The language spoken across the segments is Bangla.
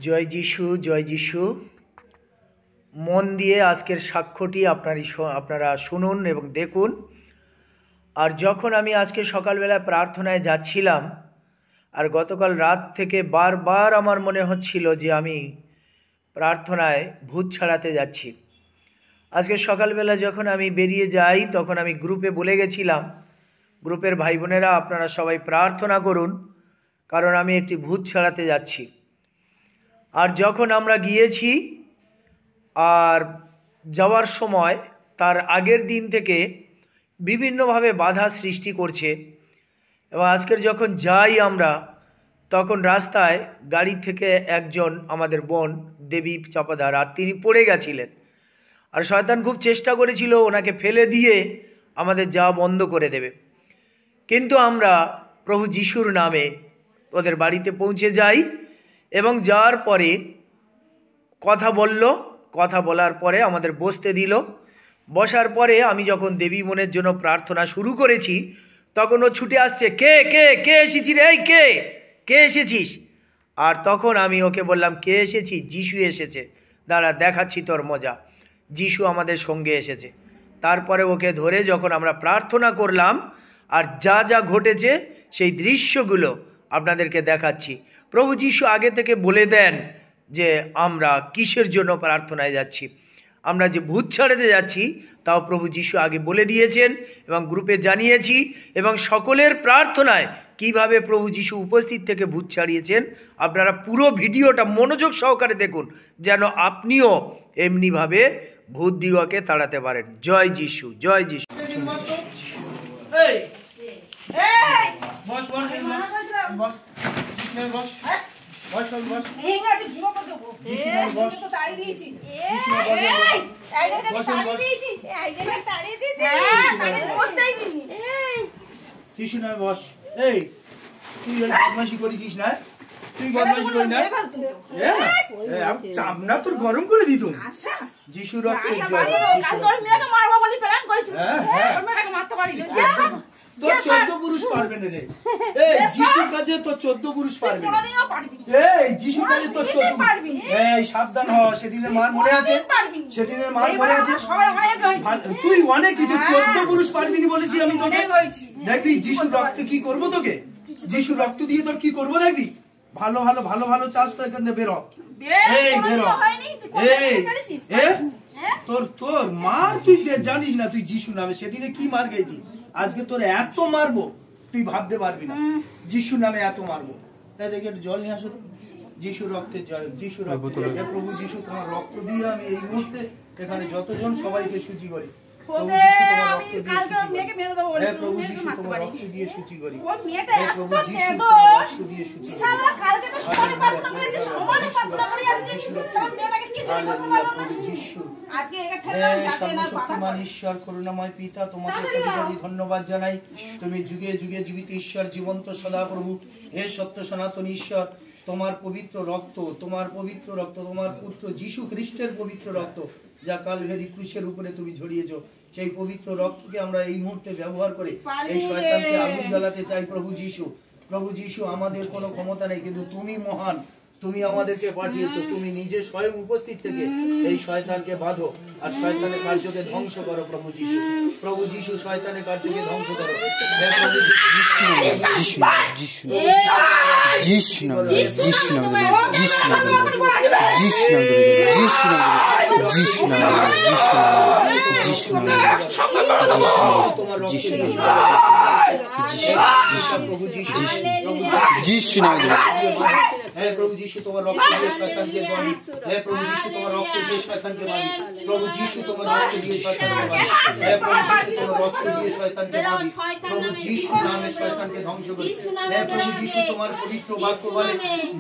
জয় যিশু, জয় যিশু। মন দিয়ে আজকের সাক্ষ্যটি আপনারা শুনুন এবং দেখুন। আর যখন আমি আজকে সকালবেলা প্রার্থনায় যাচ্ছিলাম, আর গতকাল রাত থেকে বারবার আমার মনে হচ্ছিল যে আমি প্রার্থনায় ভূত ছাড়াতে যাচ্ছি। আজকে সকালবেলা যখন আমি বেরিয়ে যাই, তখন আমি গ্রুপে বলে গেছিলাম, গ্রুপের ভাই বোনেরা আপনারা সবাই প্রার্থনা করুন, কারণ আমি একটি ভূত ছাড়াতে যাচ্ছি। আর যখন আমরা গিয়েছি, আর যাওয়ার সময় তার আগের দিন থেকে বিভিন্নভাবে বাধা সৃষ্টি করছে। এবং আজকের যখন যাই আমরা, তখন রাস্তায় গাড়ি থেকে একজন আমাদের বোন দেবী চাপাদার, আর তিনি পড়ে গেছিলেন। আর শয়তান খুব চেষ্টা করেছিল ওনাকে ফেলে দিয়ে আমাদের যাওয়া বন্ধ করে দেবে। কিন্তু আমরা প্রভু যিশুর নামে ওদের বাড়িতে পৌঁছে যাই এবং যাওয়ার পরে কথা বলার পরে আমাদের বসতে দিল। বসার পরে আমি যখন দেবী মনের জন্য প্রার্থনা শুরু করেছি, তখন ও ছুটে আসছে, কে কে কে এসেছি রে, কে কে এসেছিস? আর তখন আমি ওকে বললাম, কে এসেছি? যিশু এসেছে, দাঁড়া দেখাচ্ছি তোর মজা। যিশু আমাদের সঙ্গে এসেছে। তারপরে ওকে ধরে যখন আমরা প্রার্থনা করলাম, আর যা যা ঘটেছে সেই দৃশ্যগুলো আপনাদেরকে দেখাচ্ছি। প্রভু যিশু আগে থেকে বলে দেন যে আমরা কিসের জন্য প্রার্থনায় যাচ্ছি। আমরা যে ভূত ছাড়াতে যাচ্ছি তাও প্রভু যিশু আগে বলে দিয়েছেন এবং গ্রুপে জানিয়েছি। এবং সকলের প্রার্থনায় কিভাবে প্রভু যিশু উপস্থিত থেকে ভূত ছাড়িয়েছেন, আপনারা পুরো ভিডিওটা মনোযোগ সহকারে দেখুন, যেন আপনিও এমনিভাবে ভূত দিগকে তাড়াতে পারেন। জয় যিশু, জয় যিশু। চামড়া তোর গরম করে দিত যিশু রক্তে। তোর 14 পুরুষ পারবে না রে। যিশুর কাছে তোর 14 পুরুষ পারবে না। যিশুর কাছে তোর 14। সাবধান হ, সেদিনের মার মনে আছে? সেদিনের মার মনে আছে? তুই অনেক কিছু 14 পুরুষ পারবি না বলেছি আমি তোকে। দেখবি যিশুর রক্তে কি করবো তোকে। যিশুর রক্ত দিয়ে তোর কি করবো দেখবি। ভালো ভালো ভালো ভালো চাষ তো এখান থেকে বেরো। তোর মার তুই জানিস না, তুই যিশু নামে সেদিনে কি মার গেছি। আজকে তোর এত মারবো তুই ভাবতে পারবি না। যিশু নামে এত মারবো। তাই দেখি একটু জল নিয়ে আসো তো। যিশু রক্তের জল, যিশু রক্ত। প্রভু যিশু তোমার রক্ত দিয়ে আমি এই মুহূর্তে এখানে যতজন সবাইকে সূচি করি। প্রভু যিশু তোমার রক্ত দিয়ে প্রভু যিশু তোমার রক্ত দিয়ে সূচি করি। প্রভু যিশু তোমার রক্ত দিয়ে সূচি করি। সর্বশক্তিমান ঈশ্বর, করুণাময় পিতা, তোমাকে ধন্যবাদ জানাই। তুমি যুগে যুগে জীবিত ঈশ্বর, জীবন্ত সদা প্রভু। হে সত্য সনাতন ঈশ্বর, তোমার পবিত্র রক্ত, তোমার পবিত্র রক্ত, তোমার পুত্র যিশু খ্রিস্টের পবিত্র রক্ত, যা কালভেরি ক্রুশের উপরে তুমি ঝরিয়েছো, সেই পবিত্র রক্তকে আমরা এই মুহূর্তে ব্যবহার করে এই শয়তানকে আগুন জ্বালাতে চাই। প্রভু যিশু, প্রভু যিশু, আমাদের কোনো ক্ষমতা নেই, কিন্তু তুমি মহান। তুমি আমাদেরকে পাঠিয়েছো, তুমি নিজে স্বয়ং উপস্থিত থেকে এই শয়তানকে বাঁধো আর শয়তানের কার্যকে ধ্বংস করো। প্রভু যিশু, প্রভু যিশু, শয়তানের কার্যকে ধ্বংস করো। হে প্রভু যিশু, তোমার রক্ত দিয়ে শয়তানকে মারি। হে প্রভু যিশু, তোমার রক্ত দিয়ে শয়তানকে মারি। প্রভু যিশু, তোমার রক্ত দিয়ে শয়তানকে মারি। হে প্রভু যিশু, তোমার রক্ত দিয়ে শয়তানকে মারি। প্রভু যিশু নামে শয়তানকে ধ্বংস করি। হে প্রভু যিশু, তোমার পবিত্র বাক্য বলে,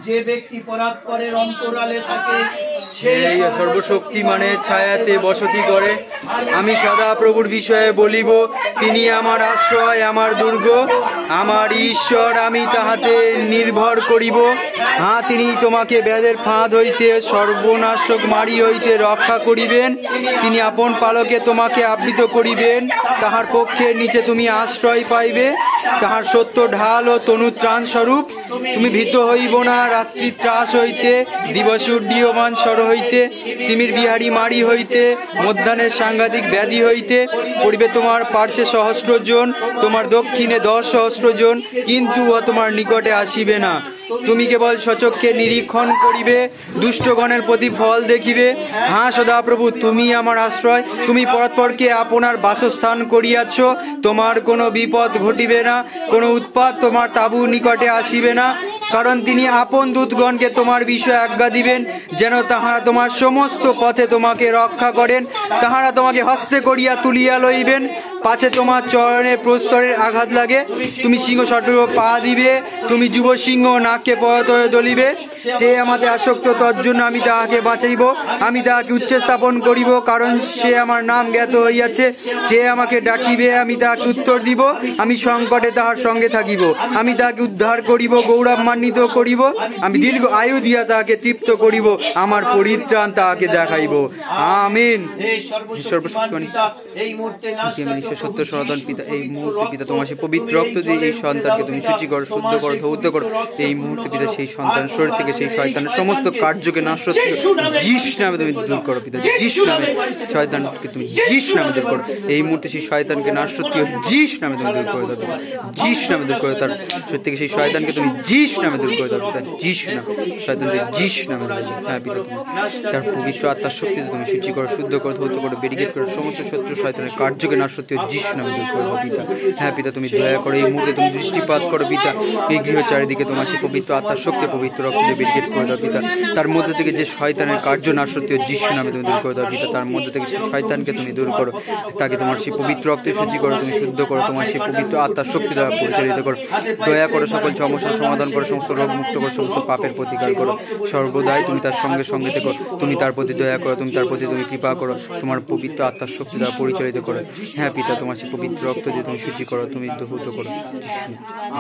যে ব্যক্তি পরাৎপরের অন্তরালে থাকে সেই সর্বশক্তিমানের ছায়াতে বসতি করে। আমি সদা প্রভুর বিষয়ে বলিব, তিনি আমার আশ্রয়, আমার দুর্গ, আমার ঈশ্বর, আমি তাহাতে নির্ভর করিব। হ্যাঁ, তিনি তোমাকে ব্যাধের ফাঁদ হইতে, সর্বনাশক মারি হইতে রক্ষা করিবেন। তিনি আপন পালকে তোমাকে আবৃত করিবেন, তাহার পক্ষের নিচে তুমি আশ্রয় পাইবে। তাহার সত্য ঢাল ও তনু ত্রাণ স্বরূপ। তুমি ভীত হইব না রাত্রি ত্রাস হইতে, দিবস উড্ডীয়মান স্বর হইতে, তিমির বিহারী মারি হইতে, মধ্যাহ্নের সাংঘাতিক ব্যাধি হইতে। পড়িবে তোমার পার্শ্বে 1,000 জন, তোমার দক্ষিণে 10,000 জন, কিন্তু ও তোমার নিকটে আসিবে না। তুমি কেবল সচক্ষে নিরীক্ষণ করিবে, দুষ্টগণের প্রতি ফল দেখিবে। হ্যাঁ সদাপ্রভু, তুমি আমার আশ্রয়, তুমি পরস্পরকে আপনার বাসস্থান করিয়াছ। তোমার কোনো বিপদ ঘটিবে না, কোনো উৎপাত তোমার তাঁবু নিকটে আসিবে না। কারণ তিনি আপন দূতগণকে তোমার বিষয়ে আজ্ঞা দিবেন, যেন তাহারা তোমার সমস্ত পথে তোমাকে রক্ষা করেন। তাহারা তোমাকে হস্তে করিয়া তুলিয়া লইবেন, পাছে তোমার চরণে প্রস্তরের আঘাত লাগে। তুমি সিংহ শটুর পা দিবে, তুমি যুব সিংহ নাককে পয়তয়ে দলিবে। সে আমাদের আসক্ত, তজ্জন্য আমি তাহাকে বাঁচাইব। আমি তাহাকে উচ্চ স্থাপন করিব, কারণ সে আমার নাম জ্ঞাত হইয়াছে। সে আমাকে ডাকিবে, আমি তাহাকে উত্তর দিব। আমি সংকটে তাহার সঙ্গে থাকিব, আমি তাহাকে উদ্ধার করিব, গৌরবান্বিত করিব। আমি দীর্ঘ আয়ু দিয়া তাহাকে তৃপ্ত করিব, আমার পরিত্রাণ তাহাকে দেখাইব। আমিন। সত্য সনাতন পিতা, এই মুহূর্তে পিতা তোমার সেই পবিত্র রক্ত দিয়ে এই সন্তানকে তুমি শুচি করো, শুদ্ধ করো, ধৌত করো। এই মুহূর্তে পিতা সেই সন্তান শরীর থেকে সেই শয়তানের সমস্ত কার্যকে নাশ যিশু নামে তুমি দূর করো পিতা। যিশু নামে শয়তানকে তুমি যিশু নামে দূর করো। এই মুহূর্তে সেই শয়তানকে নাশ যিশু নামে তুমি দূর করে দাও। যিশু নামে দূর করে তার শরীর থেকে সেই শয়তানকে তুমি যিশু নামে দূর করে দাও পিতা। যিশু নামে শয়তানকে যিশু নামে দূর করো। হ্যাঁ পিতা, তুমি তার পবিত্র আত্মার শক্তিতে তুমি শুচি করো, শুদ্ধ করো, ধৌত করো, ব্যারিকেড করো, সমস্ত শত্রু শয়তানের কার্যকে নাশ যিশু নামে দূর করে দাও পিতা। হ্যাঁ পিতা, তুমি দয়া করো, এই মুহূর্তে তুমি দৃষ্টিপাত করো পিতা। এই গৃহ চারিদিকে তোমার সেই পবিত্র আত্মার শক্তি, পবিত্র রক্ত দিয়ে ব্যারিকেড করে দাও পিতা। তার মধ্যে থেকে যে শয়তানের কার্য নাশ যিশু নামে তুমি দূর করে দাও পিতা। তার মধ্যে থেকে সেই শয়তানকে তুমি দূর করো, তাকে তোমার সেই পবিত্র রক্তে শুচি করো, তুমি শুদ্ধ করো, তোমার সেই পবিত্র আত্মার শক্তি দ্বারা পরিচালিত করো। দয়া করো, সকল সমস্যার সমাধান করো, সমস্ত রোগ মুক্ত করো, সমস্ত পাপের প্রতিকার করো। সর্বদাই তুমি তার সঙ্গে সঙ্গে থেকো, তুমি তার প্রতি দয়া করো, তুমি তার প্রতি তুমি কৃপা করো, তোমার পবিত্র আত্মার শক্তি দ্বারা পরিচালিত করো। হ্যাঁ পিতা, তোমার সেই পবিত্র রক্ত দিয়ে তুমি শুচি করো, তুমি ধৌত করো।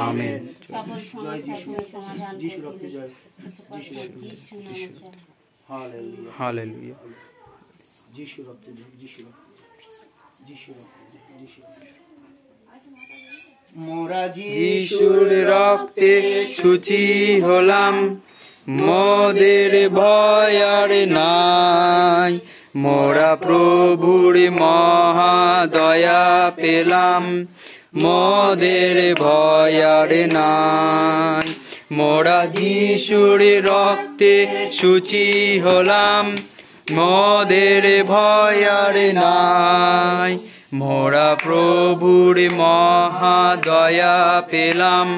আমেন। হালেলুয়া। মোরা যিশুর রক্তে শুচি হলাম, মোদের ভয় আর নাই। মোরা প্রভুর মহা দয়া পেলাম, মোদের ভয় আর নাই। মোরা যিশুর রক্তে শুচি হলাম, মোদের ভয় আর নাই। মোরা প্রভুর মহা দয়া পেলাম,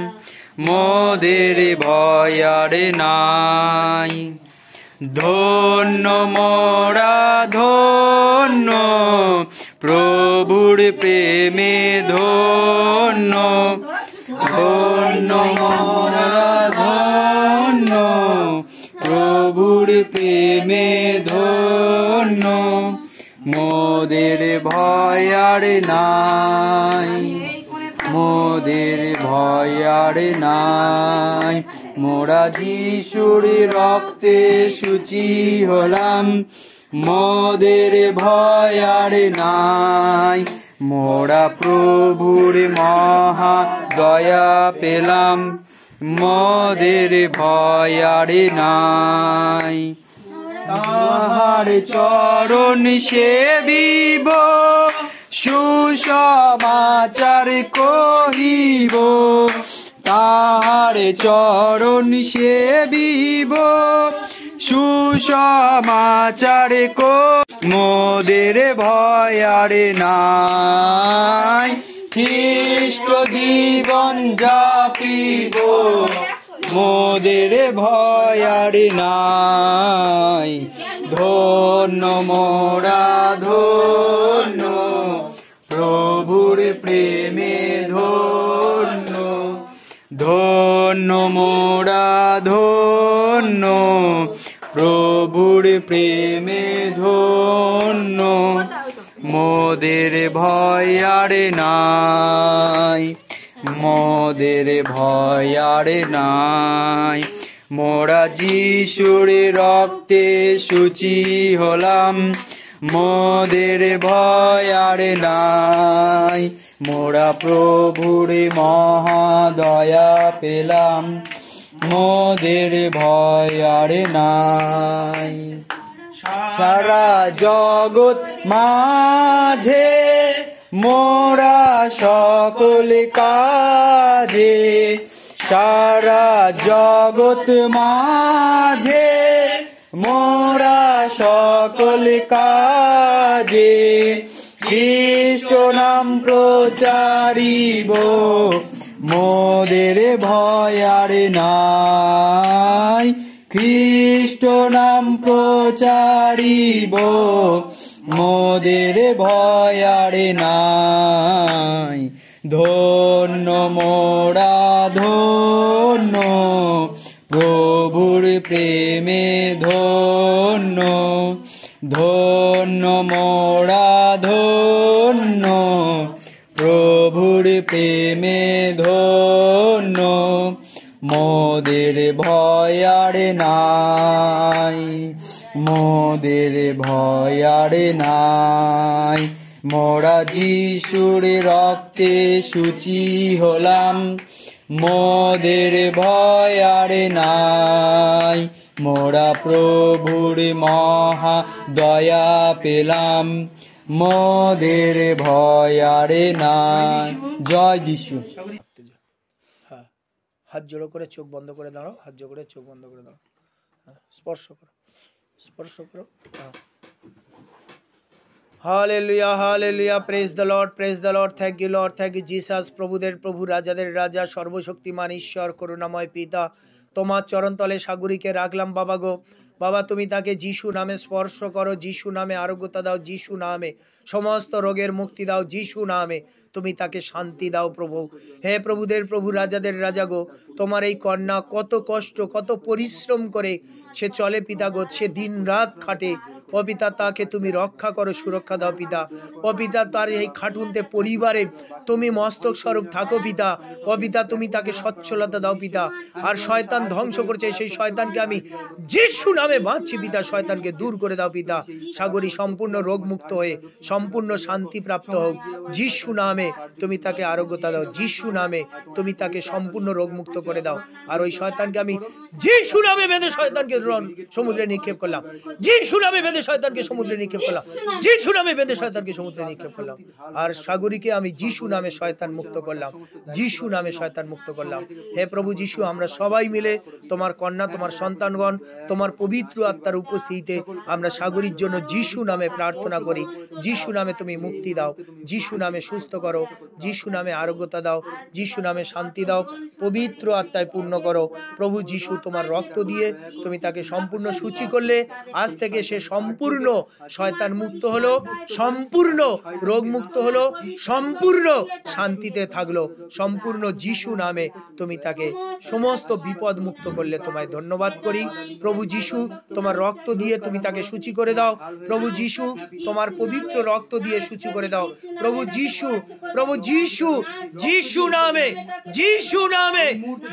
মোদের ভয় আর নাই। ধন্য মোরা ধন্য, প্রভুর প্রেমে ধন্য। ধন্য মোরা ধন্য, প্রভুর প্রেমে ধন্য। মোদের ভয় আর নাই, মোদের ভয় আর নাই। মোরা যিশুর রক্তে শুচি হলাম, মোদের ভয় আর নাই। মোরা প্রভুর মহা দয়া পেলাম, মোদের ভয় আর নাই। তাহার চরণ সেবিব, সুসমাচার কহিব। তাহার চরণ সেবিব, সুসমাচার মোদের ভয় আর নাই। খ্রিস্ট জীবন যাপিব, মোদের ভয় আর নাই। ধন্য মোরা ধন্য, প্রভুর প্রেমে ধন্য। ধন্য মোরা ধন্য, প্রভুর প্রেমে ধন্য, মোদের ভয় আর নাই, মোদের ভয় আর নাই। মোরা যিশুর রক্তে শুচি হলাম, মোদের ভয় আর নাই। মোরা প্রভুর মহাদয়া পেলাম, মোদের ভয় আর নাই। সারা জগৎ মাঝে মোরা সকল কাজে, সারা জগৎ মাঝে মোরা সকল কাজে খ্রিস্ট নাম প্রচারিব, মোদের ভয় আর নাই। খ্রিস্ট নাম প্রচারিব, মোদের ভয় আর নাই। ধন্য মোরা ধন্য, প্রভুর প্রেমে ধন্য, ধন্য মোরা ধন্য, প্রভুর প্রেমে ধন্য, মোদের ভয় আর নাই, মোদের ভয় আর নাই। মোরা যিশুর রক্তে শুচি হলাম, মোদের ভয় আর নাই। মোরা প্রভুর মহা দয়া পেলাম, মোদের ভয় আর নাই। জয় যিশু। হ্যাঁ, হাত জোড়ো করে চোখ বন্ধ করে দাঁড়াও, হাত জোড়ো করে চোখ বন্ধ করে দাঁড়াও। হ্যাঁ, স্পর্শ করো, স্পর্শ করো। হ্যাঁ। Hallelujah, hallelujah, praise the Lord, praise the Lord, thank you Lord, thank you Jesus, প্রভুদের প্রভু, রাজাদের রাজা, সর্বশক্তিমান ঈশ্বর, করুণাময় পিতা, তোমার চরণতলে সাগরীকে রাখলাম বাবা গো। বাবা, তুমি তাকে যিশু নামে স্পর্শ করো, যিশু নামে আরোগ্যতা দাও, যিশু নামে সমস্ত রোগের মুক্তি দাও, যিশু নামে তুমি তাকে শান্তি দাও প্রভু। হে প্রভুদের প্রভু, রাজাদের রাজা গো, তোমার এই কন্যা কত কষ্ট, কত পরিশ্রম করে সে চলে পিতা গো, সে দিন রাত খাটে। ও পিতা, তাকে তুমি রক্ষা করো, সুরক্ষা দাও পিতা। ও পিতা, তার এই খাটুনতে পরিবারে তুমি মস্তক স্বরূপ থাকো পিতা। ও পিতা, তুমি তাকে সচ্ছলতা দাও পিতা। আর শয়তান ধ্বংস করছে, সেই শয়তানকে আমি যিশু নামে বাঁচছি পিতা, শয়তানকে দূর করে দাও পিতা। সাগরী সম্পূর্ণ রোগ মুক্ত হয়ে সম্পূর্ণ শান্তি প্রাপ্ত হোক, যিশু নামে তুমি তাকে আরোগ্যতা দাও, যিশু নামে তুমি তাকে সম্পূর্ণ রোগ মুক্ত করে দাও। আর ওই শয়তানকে আমি যিশু নামে বেঁধে শয়তানকে সমুদ্রে নিক্ষেপ করলাম, যিশু নামে বেঁধে শয়তানকে সমুদ্রে নিক্ষেপ করলাম, যিশু নামে বেঁধে শয়তানকে সমুদ্রে নিক্ষেপ করলাম। আর সাগরীকে আমি যিশু নামে শয়তান মুক্ত করলাম, যিশু নামে শয়তান মুক্ত করলাম। হে প্রভু যিশু, আমরা সবাই মিলে তোমার কন্যা, তোমার সন্তানগণ, তোমার পবিত্র আত্মার উপস্থিতিতে আমরা সাগরীর জন্য যিশু নামে প্রার্থনা করি। যিশু নামে তুমি মুক্তি দাও, যিশু নামে সুস্থ করো, যিশু নামে আরোগ্যতা দাও, যিশু নামে শান্তি দাও, পবিত্র আত্মায় পূর্ণ করো প্রভু যিশু। তোমার রক্ত দিয়ে তুমি তাকে সম্পূর্ণ সূচি করলে, আজ থেকে সে সম্পূর্ণ শয়তান মুক্ত হলো, সম্পূর্ণ রোগ মুক্ত হলো, সম্পূর্ণ শান্তিতে থাকলো। সম্পূর্ণ যিশু নামে তুমি তাকে সমস্ত বিপদ মুক্ত করলে, তোমায় ধন্যবাদ করি প্রভু যিশু। তোমার রক্ত দিয়ে তুমি তাকে সূচি করে দাও প্রভু যিশু, তোমার পবিত্র রক্ত দিয়ে সূচি করে দাও প্রভু যিশু। প্রভু যিশু, যিশু নামে, যিশু নামে,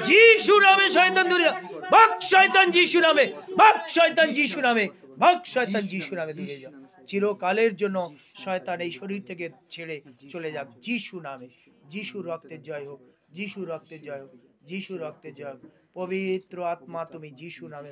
যিশু নামে শয়তান দূরে যাও, ভাগ শয়তান যিশু নামে, ভাগ শয়তান যিশু নামে, ভাগ শয়তান যিশু নামে দূরে যাও। চিরকালের জন্য শয়তান এই শরীর থেকে ছেড়ে চলে যাক যিশু নামে। যিশু রক্তের জয় হোক, যিশু রক্তের জয় হোক, যিশু রক্তের জয় হোক। পবিত্র আত্মা তুমি যিশু নামে